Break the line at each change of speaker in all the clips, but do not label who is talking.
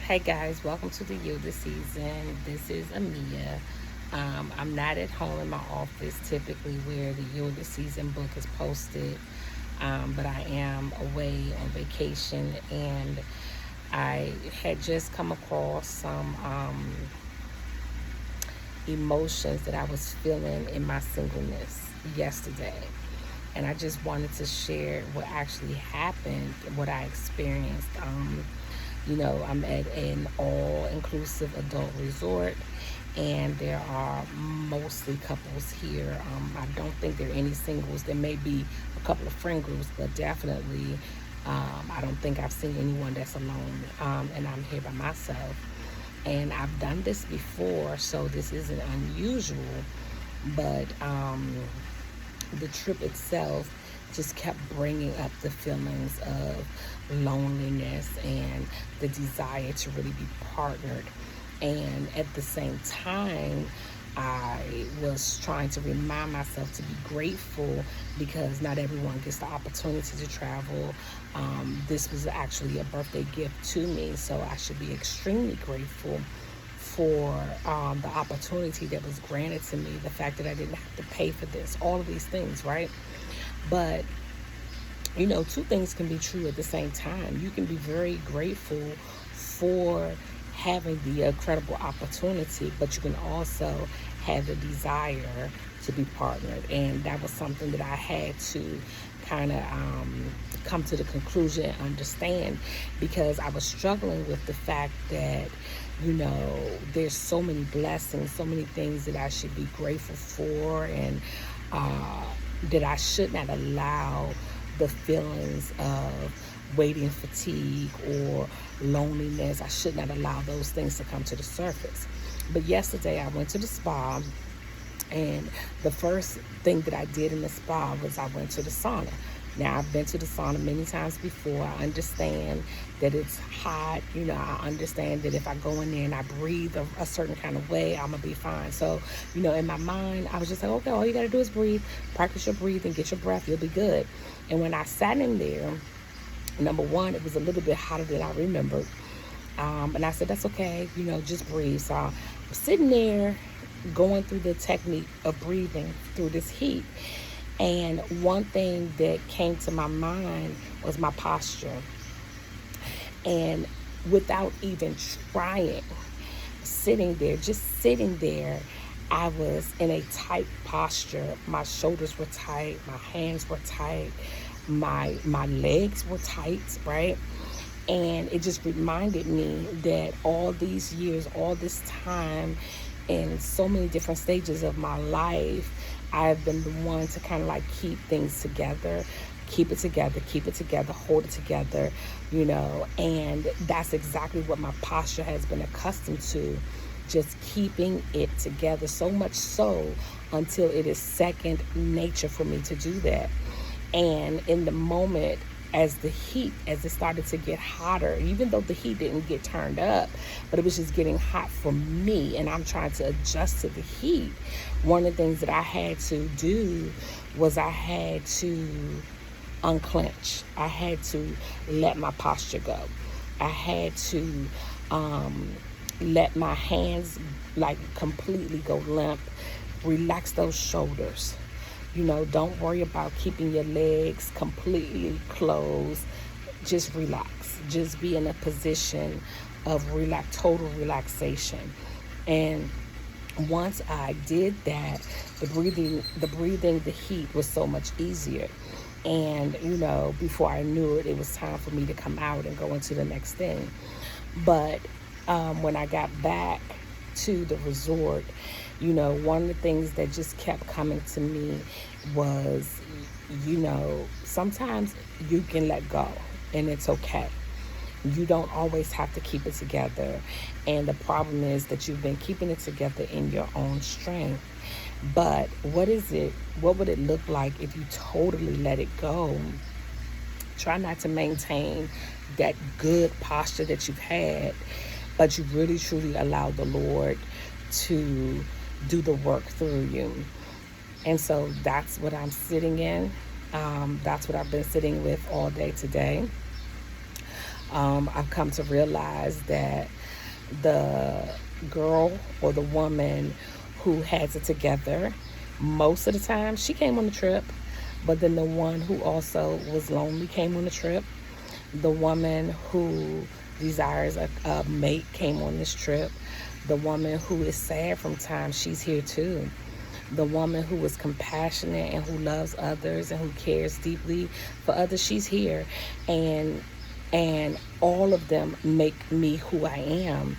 Hey guys, welcome to the yoga season. This is Amia. I'm not at home in my office typically where the yoga season book is posted, but I am away on vacation and I had just come across some emotions that I was feeling in my singleness yesterday. And I just wanted to share what actually happened, what I experienced. I'm at an all inclusive adult resort, and there are mostly couples here. I don't think there are any singles. There may be a couple of friend groups, but definitely, I don't think I've seen anyone that's alone. And I'm here by myself. And I've done this before, so this isn't unusual, but the trip itself just kept bringing up the feelings of loneliness and the desire to really be partnered. And at the same time, I was trying to remind myself to be grateful because not everyone gets the opportunity to travel. This was actually a birthday gift to me, so I should be extremely grateful for the opportunity that was granted to me, the fact that I didn't have to pay for this, all of these things, right? But two things can be true at the same time. You can be very grateful for having the incredible opportunity, but you can also have the desire to be partnered. And that was something that I had to kind of come to the conclusion and understand, because I was struggling with the fact that, there's so many blessings, so many things that I should be grateful for, and that I should not allow the feelings of waiting fatigue or loneliness. I should not allow those things to come to the surface. But yesterday I went to the spa, and the first thing that I did in the spa was I went to the sauna. Now, I've been to the sauna many times before. I understand that it's hot. I understand that if I go in there and I breathe a certain kind of way, I'm going to be fine. So, in my mind, I was just like, okay, all you got to do is breathe. Practice your breathing, get your breath, you'll be good. And when I sat in there, number one, it was a little bit hotter than I remembered. And I said, that's okay, just breathe. So I'm sitting there going through the technique of breathing through this heat. And one thing that came to my mind was my posture. And without even trying, just sitting there, I was in a tight posture. My shoulders were tight, my hands were tight, my legs were tight, right? And it just reminded me that all these years, all this time, in so many different stages of my life, I've been the one to kind of like keep things together, keep it together, hold it together, and that's exactly what my posture has been accustomed to, just keeping it together, so much so until it is second nature for me to do that. And in the moment, as it started to get hotter, even though the heat didn't get turned up, but it was just getting hot for me, and I'm trying to adjust to the heat. One of the things that I had to do was I had to unclench. I had to let my posture go. I had to let my hands like completely go limp, relax those shoulders. Don't worry about keeping your legs completely closed. Just relax. Just be in a position of total relaxation. And once I did that, the breathing, the heat was so much easier. And, before I knew it, it was time for me to come out and go into the next thing. But when I got back to the resort, one of the things that just kept coming to me was, sometimes you can let go and it's okay. You don't always have to keep it together. And the problem is that you've been keeping it together in your own strength. But what would it look like if you totally let it go? Try not to maintain that good posture that you've had, but you really truly allow the Lord to do the work through you. And so that's what I'm sitting in. That's what I've been sitting with all day today. I've come to realize that the girl or the woman who has it together, most of the time, she came on the trip. But then the one who also was lonely came on the trip. The woman who desires a mate came on this trip. The woman who is sad from time, she's here too. The woman who is compassionate and who loves others and who cares deeply for others, she's here. And all of them make me who I am.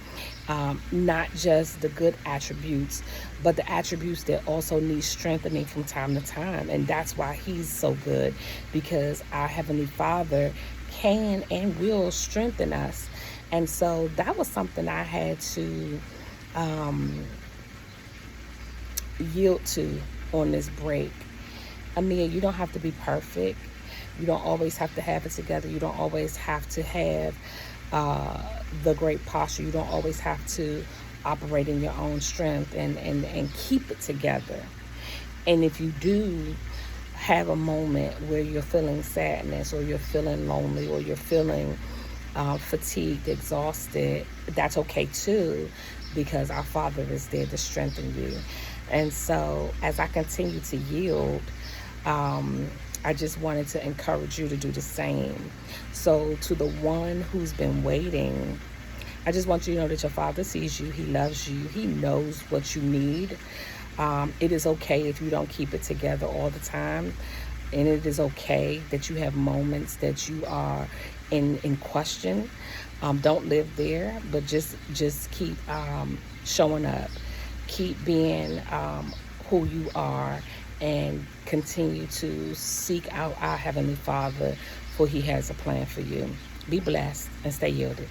Not just the good attributes, but the attributes that also need strengthening from time to time. And that's why he's so good, because our Heavenly Father can and will strengthen us. And so that was something I had to yield to on this break. Amia, you don't have to be perfect. You don't always have to have it together. You don't always have to have the great posture. You don't always have to operate in your own strength and keep it together. And if you do have a moment where you're feeling sadness, or you're feeling lonely, or you're feeling fatigued, exhausted, that's okay too, because our Father is there to strengthen you. And so as I continue to yield, I just wanted to encourage you to do the same. So to the one who's been waiting, I just want you to know that your Father sees you. He loves you. He knows what you need. It is okay if you don't keep it together all the time. And it is okay that you have moments that you are in question. Don't live there, but just keep showing up. Keep being who you are, and continue to seek out our Heavenly Father, for He has a plan for you. Be blessed and stay yielded.